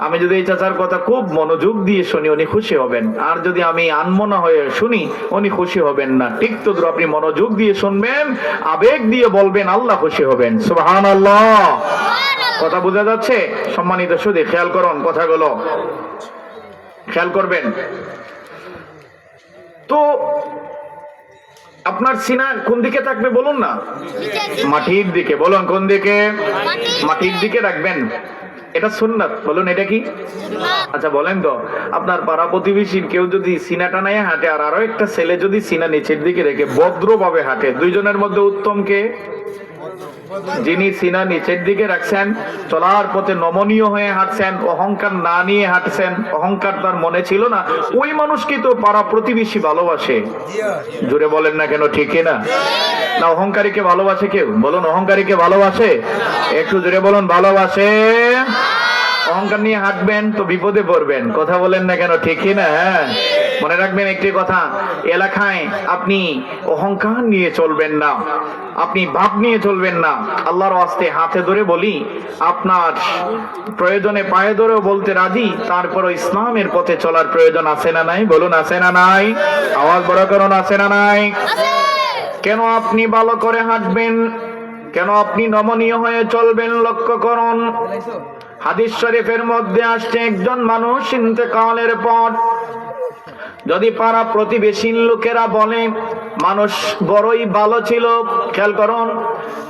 আমি যদি এই চাচার কথা খুব মনোযোগ দিয়ে শুনি, উনি খুশি হবেন। আর যদি আমি আনমনা হয়ে শুনি, উনি খুশি হবেন না। ঠিক তো আপনি মনোযোগ দিয়ে শুনবেন, আবেগ দিয়ে বলবেন, আল্লাহ খুশি হবেন। সুবহানাল্লাহ। কথা বোঝা যাচ্ছে? সম্মানিত সুধী খেয়াল করুন কথাগুলো, খেয়াল করবেন। তো আপনার সিনা কোন দিকে থাকবে বলুন না? মাটির দিকে। বলুন কোন দিকে? মাটির দিকে রাখবেন। এটা সুন্নাত। বলুন এটা কি? আচ্ছা বলেন তো, আপনার পাড়া প্রতিবেশীর কেউ যদি সিনা টানায় হাঁটে আর আরো একটা ছেলে যদি সিনা নিচের দিকে রেখে ভদ্রভাবে হাঁটে, দুইজনের মধ্যে উত্তম কে? যিনি সিনা নিচের দিকে রাখছেন, চলার পথে নমনীয় হয়ে হাঁটছেন, অহংকার না নিয়ে হাঁটছেন, অহংকার তার মনে ছিল না, ওই মানুষকে তো পাড়া প্রতিবেশী ভালোবাসে। জোরে বলেন না কেন? ঠিক না? না অহংকারীকে ভালোবাসে কেউ? বলুন অহংকারীকে ভালোবাসে? একটু জোরে বলুন ভালোবাসে। অহংকার নিয়ে হাঁটবেন তো বিপদে পড়বেন। কথা বলেন না কেন? ঠিক না? হ্যাঁ, মনে রাখবেন একটি কথা, এলাকায় আপনি অহংকার নিয়ে চলবেন না, আপনি ভাব নিয়ে চলবেন না। আল্লাহর ওয়াস্তে হাতে ধরে বলি, আপনার প্রয়োজনে পায়ে ধরেও বলতে রাজি, তারপরও ইসলামের পথে চলার প্রয়োজন আছে না নাই? বলুন আছে না নাই? আওয়াজ বড় করুন, আছে না নাই? কেন আপনি ভালো করে হাঁটবেন? কেন আপনি নমনীয় হয়ে চলবেন? লক্ষ্য করুন, হাদিস শরীফের মধ্যে আসছে একজন মানুষ ইন্তেকালের পর যদি পাড়া প্রতিবেশীর লোকেরা বলে মানুষ বড়ই ভালো ছিল, খেয়াল করুন,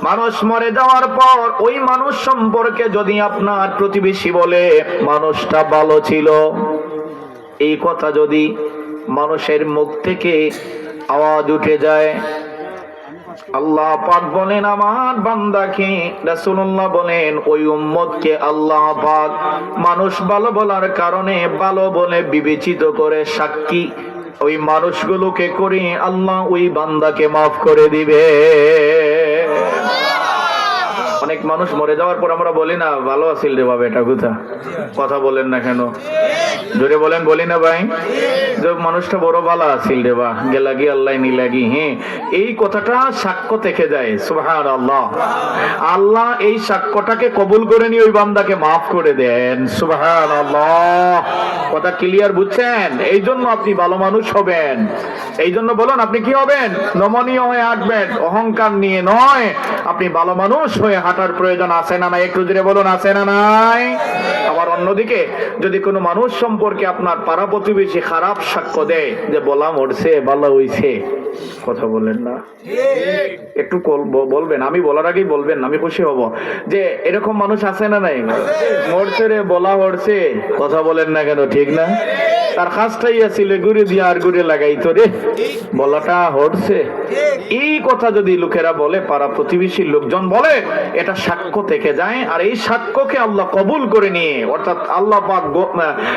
মানুষ মরে যাওয়ার পর ওই মানুষ সম্পর্কে যদি আপনার প্রতিবেশী বলে মানুষটা ভালো ছিল, এই কথা যদি মানুষের মুখ থেকে আওয়াজ উঠে যায়, আল্লাহ পাক বলেন আমার বান্দাকে, রাসূলুল্লাহ বলেন ওই উম্মতকে আল্লাহ পাক মানুষ ভালো বলার কারণে ভালো বলে বিবেচিত করে সাক্ষী ওই মানুষগুলোকে করে আল্লাহ ওই বান্দাকে মাফ করে দিবে। অনেক মানুষ মরে যাওয়ার পর আমরা বলি না ভালো আছিল রে বাবা, এটা কথা বলেন না কেন? জোরে বলেন, বলি না ভাই যে মানুষটা বড় ভালো আছিল রে বা, গেলাগি আল্লাহ নিলাগি। হ্যাঁ, এই কথাটা সাক্ষ্য থেকে যায়। সুবহানাল্লাহ, আল্লাহ এই সাক্ষ্যটাকে কবুল করে নিয়ে ওই বান্দাকে মাফ করে দেন। সুবহানাল্লাহ, কথা ক্লিয়ার বুঝছেন? এই জন্য আপনি ভালো মানুষ হবেন। এই জন্য বলুন আপনি কি হবেন? নমনীয় হয়ে হাঁটবেন, অহংকার নিয়ে নয়। আপনি ভালো মানুষ হয়ে হাঁটার প্রয়োজন আছে না নাই? একটু জোরে বলুন, আছে না নাই? আবার অন্যদিকে যদি কোনো মানুষ সম্পর্কে আপনার পাড়া প্রতিবেশী খারাপ সাক্ষ্য দেয় যে বলা মরছে ভালো হইছে, কথা বলেন না? একটু বলবেন, আমি বলার আগেই বলবেন, আমি খুশি হব যে এরকম মানুষ আছে না নাই? মরছে রে বলা হরছে, কথা বলেন না কেন? ঠিক না? তার কাজটাই আছিল গুড়ি দিয়ে আর গুড়ি লাগাইতো রে, বলাটা হরছে। এই কথা যদি লোকেরা বলে, পাড়া প্রতিবেশীর লোকজন বলে, এটা সাক্ষ্য থেকে যায়। আর এই সাক্ষ্যকে আল্লাহ কবুল করে নিয়ে, অর্থাৎ আল্লাহ পাক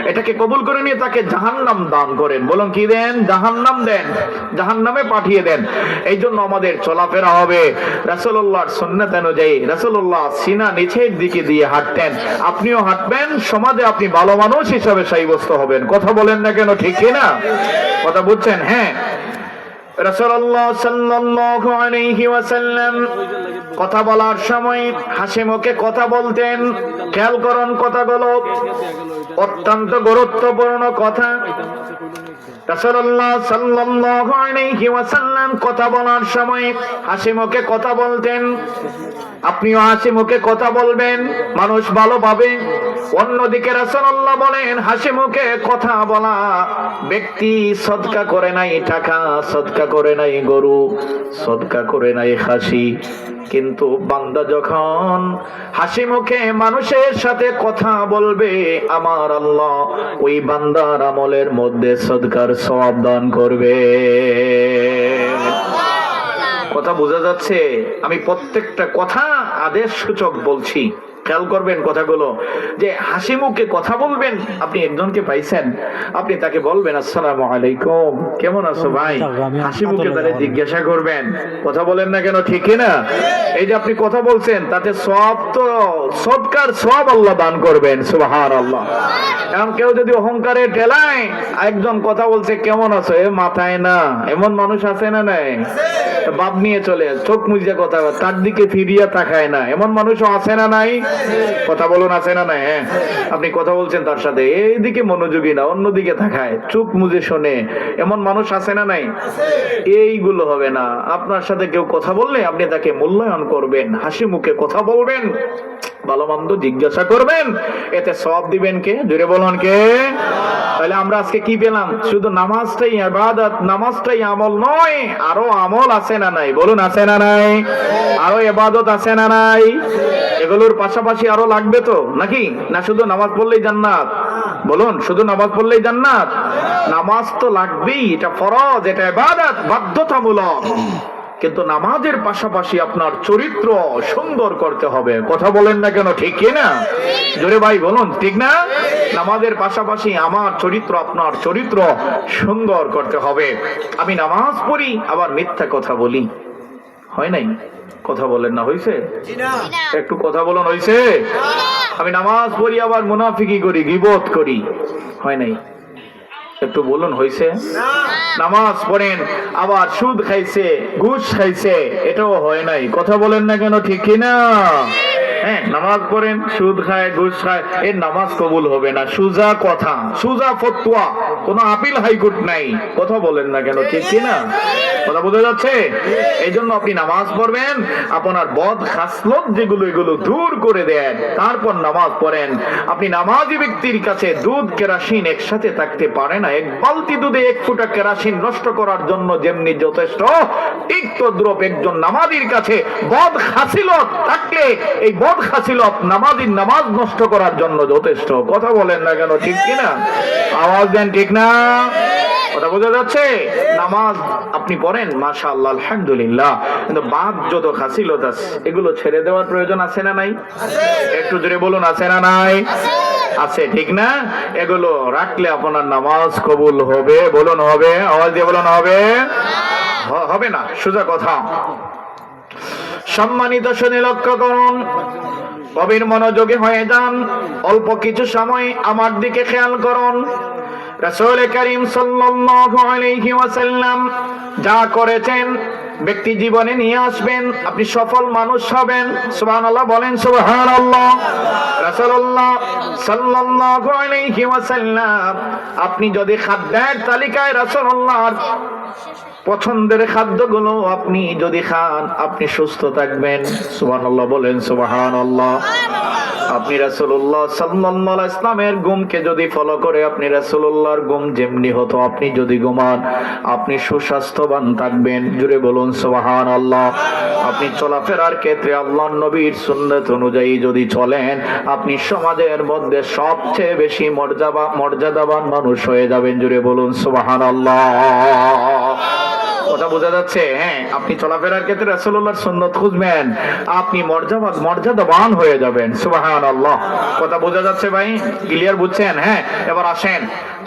এটাকে কবুল করে নিয়ে তাকে জাহান্নাম দান করেন। বলুন কি দেন? জাহান্নাম দেন, জাহান্নামে পাঠিয়ে দেন। এই জন্য আমাদের চলাফেরা হবে রাসূলুল্লাহর সুন্নাত অনুযায়ী। রাসূলুল্লাহ সিনা নিচের দিকে দিয়ে হাঁটতেন, আপনিও হাঁটবেন, সমাজে আপনি ভালো মানুষ হিসাবে সাব্যস্ত হবেন। কথা বলেন না কেন? ঠিক কি না? কথা বুঝছেন? হ্যাঁ, রাসূলুল্লাহ সাল্লাল্লাহু আলাইহি ওয়াসাল্লাম কথা বলার সময় হাসি মুখে কথা বলতেন। খেয়াল করুন কথাগুলো, অত্যন্ত গুরুত্বপূর্ণ কথা। রাসূলুল্লাহ সাল্লাল্লাহু আলাইহি ওয়াসাল্লাম কথা বলার সময় হাসি মুখে কথা বলতেন। আপনিও হাসি মুখে কথা বলবেন, মানুষ ভালো পাবে। অন্যদিকে রাসূলুল্লাহ বলেন হাসি মুখে কথা বলা ব্যক্তি সদকা করে নাই টাকা, সদকা করে নাই গরু, সদকা করে নাই খাসি, কিন্তু বান্দা যখন হাসি মুখে মানুষের সাথে কথা বলবে, আমার আল্লাহ ওই বান্দার আমলের মধ্যে সদকার সওয়াব দান করবে। কথা বোঝা যাচ্ছে? আমি প্রত্যেকটা কথা আদেশ সূচক বলছি, খেয়াল করবেন কথাগুলো। যে হাসি মুখে কথা বলবেন, আপনি একজনকে পাইছেন, আপনি তাকে বলবেন আসসালামু আলাইকুম, কেমন আছো ভাই? হাসি মুখে তাকে জিজ্ঞাসা করবেন। কথা বলেন না কেন? ঠিক না? এই যে আপনি কথা বলছেন, তাতে সওয়াব, তো সদকার সওয়াব আল্লাহ দান করবেন। সুবহানাল্লাহ। এখন কেউ যদি অহংকারে ঠেলায়, একজন কথা বলছে কেমন আছো, এ মাথায় না, এমন মানুষ আছে না নাই? বাপ নিয়ে চলে, চোখ মুজে কথা, তার দিকে ফিরিয়া তাকায় না, এমন মানুষও আছে না নাই? কথা বলুন, আছে না নাই? হ্যাঁ, আপনি কথা বলছেন তার সাথে, এইদিকে মনোযোগী না, অন্যদিকে তাকায়, চোখ মুজে শোনে, এমন মানুষ আছে না নাই? এইগুলো হবে না। আপনার সাথে কেউ কথা বললে আপনি তাকে মূল্যায়ন করবেন, হাসি মুখে কথা বলবেন, ভালো মন্দ জিজ্ঞাসা করবেন, এতে সওয়াব দিবেন কে? জোরে বলুন কে? তাহলে আমরা আজকে কি পেলাম? শুধু নামাজটাই ইবাদত, নামাজটাই আমল নয়, আরো আমল আছে না নাই? বলুন, আছে না নাই? আরো ইবাদত আছে না নাই? এগুলোর পাশাপাশি আরো লাগবে তো নাকি? না শুধু নামাজ পড়লেই জান্নাত? বলুন, শুধু নামাজ পড়লেই জান্নাত? নামাজ তো লাগবেই, এটা ফরজ, এটা ইবাদত, বাধ্যতামূলক। কিন্তু নামাজের পাশাপাশি আপনার চরিত্র সুন্দর করতে হবে। কথা বলেন না কেন? ঠিক কি না? জোরে ভাই বলুন, ঠিক না? নামাজের পাশাপাশি আমার চরিত্র, আপনার চরিত্র সুন্দর করতে হবে। আমি নামাজ পড়ি আবার মিথ্যা কথা বলি, হয় নাই? কথা বলেন না, হইছে? একটু কথা বলুন, হইছে? আমি নামাজ পড়ি আবার মুনাফিকি করি, গীবত করি, হয় নাই? একটু বলুন, হইছে? নামাজ পড়েন আবার সুদ খাইছে, ঘুষ খাইছে, এটাও হয় নাই। কথা বলেন না কেন? ঠিক কিনা? হ্যাঁ, নামাজ পড়েন, সুদ খায়, ঘুষ খায়, এর নামাজ কবুল হবে না। সুজা কথা, সুজা ফতোয়া, কোনো আপিল হাইকোর্ট নাই। কথা বলেন না কেন? ঠিক কিনা? কথা বোঝা যাচ্ছে? এই জন্য আপনি নামাজ পড়বেন, আপনার বদ খাসলত যেগুলো, এগুলো দূর করে দেন, তারপর নামাজ পড়েন। আপনি নামাজি ব্যক্তির কাছে দুধ কেরাসিন একসাথে থাকতে পারে না। এক বালতি দুধে এক ফোঁটা কেরাসিন নষ্ট করার জন্য যেমনি যথেষ্ট, ঠিক তদ্রূপ একজন নামাজির কাছে বদ খাসিলত থাকলে এই বদ খাসিলত নামাজির নামাজ নষ্ট করার জন্য যথেষ্ট। কথা বলেন না কেন? ঠিক কিনা? আওয়াজ দেন, ঠিক না? কথা বোঝা যাচ্ছে? নামাজ আপনি পড়েন মাশাআল্লাহ আলহামদুলিল্লাহ, কিন্তু বাদ যত খাসিলত আছে এগুলো ছেড়ে দেওয়ার প্রয়োজন আছে না নাই? একটু জোরে বলুন, আছে না নাই? আছে, ঠিক না? এগুলো রাখলে আপনার নামাজ কবুল হবে? বলুন হবে? আওয়াজ দিয়ে বলুন হবে? হবে না, সোজা কথা। সম্মানিত শুনে লক্ষ্য করুন, গভীর মনোযোগী হয়ে যান, অল্প কিছু সময় আমার দিকে খেয়াল করুন। রাসূল করিম সাল্লাল্লাহু আলাইহি ওয়াসাল্লাম যা করেছেন ব্যক্তি জীবনে নিয়ে আসবেন, আপনি সফল মানুষ হবেন। সুবহানাল্লাহ বলেন, সুবহানাল্লাহ। রাসূলুল্লাহ সাল্লাল্লাহু আলাইহি ওয়াসাল্লাম আপনি যদি খাদ্যের তালিকায় রাসূলুল্লাহর পছন্দের খাদ্যগুলো আপনি যদি খান, আপনি সুস্থ থাকবেন। সুবহানাল্লাহ বলেন, সুবহানাল্লাহ। আপনি রাসূলুল্লাহ সাল্লাল্লাহু আলাইহি ওয়াসাল্লামের ঘুমকে যদি ফলো করে, আপনি রাসূলুল্লাহর ঘুম যেমনি হতো আপনি যদি ঘুমান, আপনি সুস্বাস্থ্যবান থাকবেন। জুড়ে বলুন সুবহানাল্লাহ। আপনি চলাফেরার ক্ষেত্রে আল্লাহর নবীর সুন্নাত অনুযায়ী যদি চলেন, আপনি সমাজের মধ্যে সবচেয়ে বেশি মর্যাদাবান মানুষ হয়ে যাবেন। জুড়ে বলুন সুবহানাল্লাহ। কথা বোঝা যাচ্ছে? হ্যাঁ, আপনি চলাফেরার ক্ষেত্রে রাসূলুল্লাহর সুন্নাত খুঁজবেন, আপনি মর্যাদাবান হয়ে যাবেন। সুবহানাল্লাহ। কথা বোঝা যাচ্ছে ভাই? ক্লিয়ার বুঝছেন? হ্যাঁ, এবার আসেন,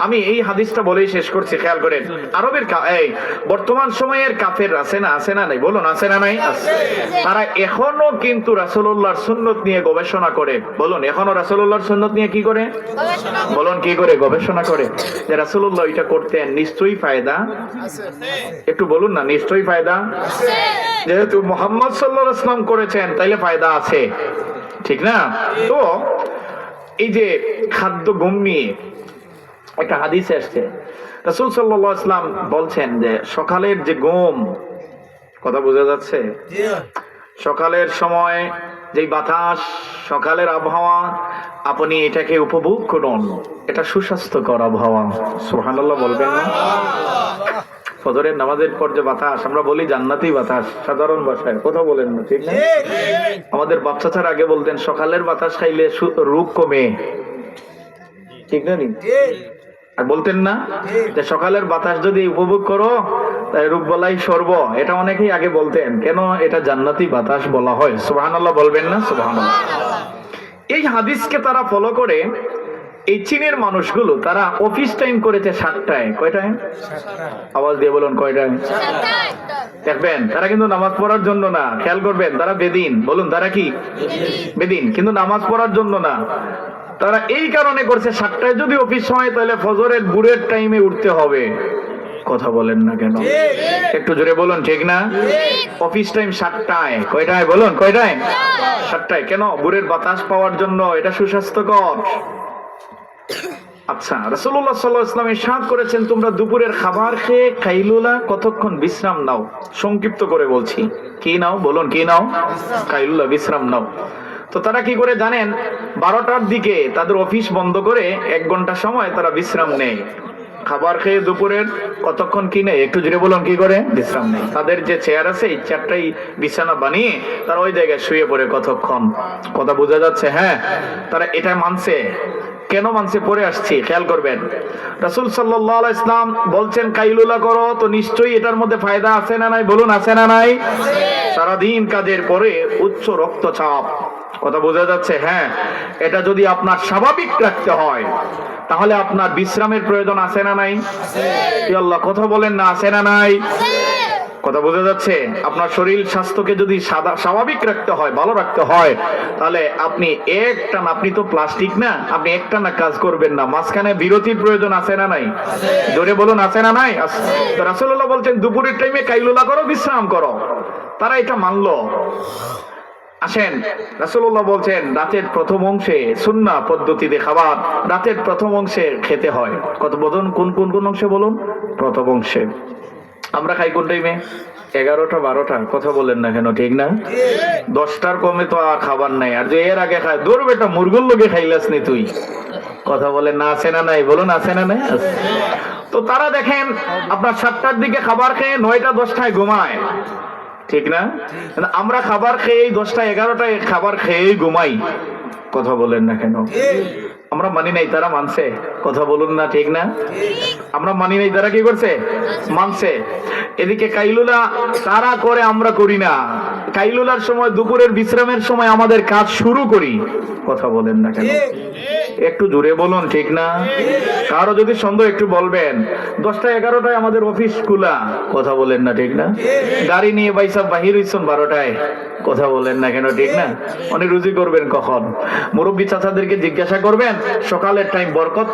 আমি এই হাদিসটা বলেই শেষ করছি। খেয়াল করেন, আরবের এই বর্তমান সময়ের কাফের আছে না নাই? বলুন আছে না নাই? তারা এখনো কিন্তু রাসূলুল্লাহর সুন্নাত নিয়ে গবেষণা করে। বলুন, এখনো রাসূলুল্লাহর সুন্নাত নিয়ে কি করে? বলুন, কি করে গবেষণা করে? যে রাসূলুল্লাহ এটা করতেন, নিশ্চয়ই ফায়দা আছে। একটু বলুন না, নিশ্চয়ই ফায়দা আছে। যেহেতু মুহাম্মদ সাল্লাল্লাহু আলাইহি ওয়াসাল্লাম করেছেন, তাইলে ফায়দা আছে, ঠিক না? তো এই যে খাদ্য ঘুম নিয়ে একটা হাদিস আসছে, রাসূল সাল্লাল্লাহু আলাইহি ওয়াসাল্লাম বলছেন যে সকালের যে ঘুম, কথা বোঝা যাচ্ছে? সকালের সময় যে বাতাস, সকালের আবহাওয়া, আপনি এটাকে উপভোগ করুন। এটা সুস্বাস্থ্যকর আবহাওয়া। সুবহানাল্লাহ বলবেন না? ফজরের নামাজের পর যে বাতাস, আমরা বলি জান্নাতি বাতাস সাধারণ ভাষায়, কথা বলেন না, ঠিক না? আমাদের বাচ্চারা আগে বলতেন সকালের বাতাস খাইলে রোগ কমে, ঠিক না? আর বলতেন না যে সকালের বাতাস যদি উপভোগ করো তাই রোগ বলাই সর্ব, এটা অনেকেই আগে বলতেন। কেন? এটা জান্নাতি বাতাস বলা হয়। সুবহানাল্লাহ বলবেন না? সুবহানাল্লাহ। এই হাদিসকে তারা ফলো করে, এই চীনের মানুষগুলো তারা অফিস টাইম করেছে 7টায়। কয়টায়? আওয়াজ দিয়ে বলুন, কয়টায়? দেখবেন, তারা কিন্তু নামাজ পড়ার জন্য না, খেয়াল করবেন, তারা বেদিন। বলুন, তারা কি? বেদিন, কিন্তু নামাজ পড়ার জন্য না। তারা এই কারণে করছে 7টায় যদি অফিস হয় তাহলে ফজরের বুড়ের টাইমে উঠতে হবে। কথা বলেন না কেন? একটু জোরে বলুন, ঠিক না? অফিস টাইম 7টায়। কয়টায়? বলুন, কয়টায়? 7টায়। কেন? বুড়ের বাতাস পাওয়ার জন্য। এটা সুস্বাস্থ্যকর। আচ্ছা, রাসূলুল্লাহ সাল্লাল্লাহু আলাইহি ওয়াসাল্লাম ইরশাদ করেছেন, তোমরা দুপুরের খাবার খেয়ে কাইলুলা কতক্ষণ বিশ্রাম নাও। সংক্ষিপ্ত করে বলছি, কি নাও? বলুন, কি নাও? কাইলুলা, বিশ্রাম নাও। তো তারা কি করে জানেন? 12টার দিকে তাদের অফিস বন্ধ করে 1 ঘন্টা সময় তারা বিশ্রাম নেয়। খাবার খেয়ে দুপুরের কতক্ষণ কি নেই? একটু জোরে বলুন, কি করে? বিশ্রাম নেই। তাদের যে চেয়ার আছে, এই চেয়ারটাই বিছানা বানিয়ে তারা ওই জায়গায় শুয়ে পড়ে কতক্ষণ। কথা বোঝা যাচ্ছে? হ্যাঁ, তারা এটা মানছে। কেন মানছে? পরে আসছি, খেয়াল করবেন। রাসূল সাল্লাল্লাহু আলাইহি ওয়াসাল্লাম বলছেন কাইলুলা করো, তো নিশ্চয়ই এটার মধ্যে ফায়দা আছে না নাই? বলুন, আছে না নাই? সারাদিন কাজের পরে উচ্চ রক্তচাপ, কথা বোঝা যাচ্ছে? হ্যাঁ, এটা যদি আপনার স্বাভাবিক রাখতে হয় তাহলে আপনার বিশ্রামের প্রয়োজন আছে না নাই? আল্লাহ, কথা বলেন না, আছে না নাই? কথা বোঝা যাচ্ছে? আপনার শরীর স্বাস্থ্যকে যদি স্বাভাবিক রাখতে হয়, ভালো রাখতে হয়, তাহলে আপনি একটানা, আপনি তো প্লাস্টিক না, আপনি একটানা কাজ করবেন না, মাঝখানে বিরতির প্রয়োজন আছে না নাই? জোরে বলুন, আছে না নাই? তো রাসূলুল্লাহ বলছেন দুপুরের টাইমে কাইলুলা করো, বিশ্রাম করো। তারা এটা মানলো। আসেন, রাসূলুল্লাহ বলছেন রাতের প্রথম অংশে সুন্নাহ পদ্ধতিতে খাবার রাতের প্রথম অংশে খেতে হয়। কত বলুন, কোন অংশে? বলুন, প্রথম অংশে। আমরা খাই কোন টাইমে? 11টা 12টা। কথা বলেন না কেন, ঠিক না? 10টার কমে তো আর খাবার নাই। আর যে এর আগে খায়, দূর বেটা, মুরগুর লোকে খাইলাস নি তুই। কথা বলেন না, আছে না নাই? বলুন, আছে না নাই? তো তারা দেখেন আপনার 7টার দিকে খাবার খেয়ে 9টা 10টায় ঘুমায়, ঠিক না? আমরা খাবার খেয়ে 10টা 11টায় খাবার খেয়েই ঘুমাই। কথা বলেন না কেন? আমরা মানি নাই, তারা মানছে। কথা বলুন না, ঠিক না? আমরা মানি নাই, তারা কি করছে? মানছে। এদিকে কাইলুলা তারা করে, আমরা করি না। কাইলুলার সময়, দুপুরের বিশ্রামের সময় আমাদের কাজ শুরু করি। কথা বলেন না কেন? একটু জোরে বলুন, ঠিক না? কারো যদি সন্দেহ একটু বলবেন। 10টা 11টায় আমাদের অফিস খোলা। কথা বলেন না, ঠিক না? গাড়ি নিয়ে বাইসা বাহির হইছেন 12টায়। কথা বলেন না কেন, ঠিক না? উনি রুজি করবেন কখন? মুরব্বী চাচাদেরকে জিজ্ঞাসা করবেন, সকালের টাইম বরকত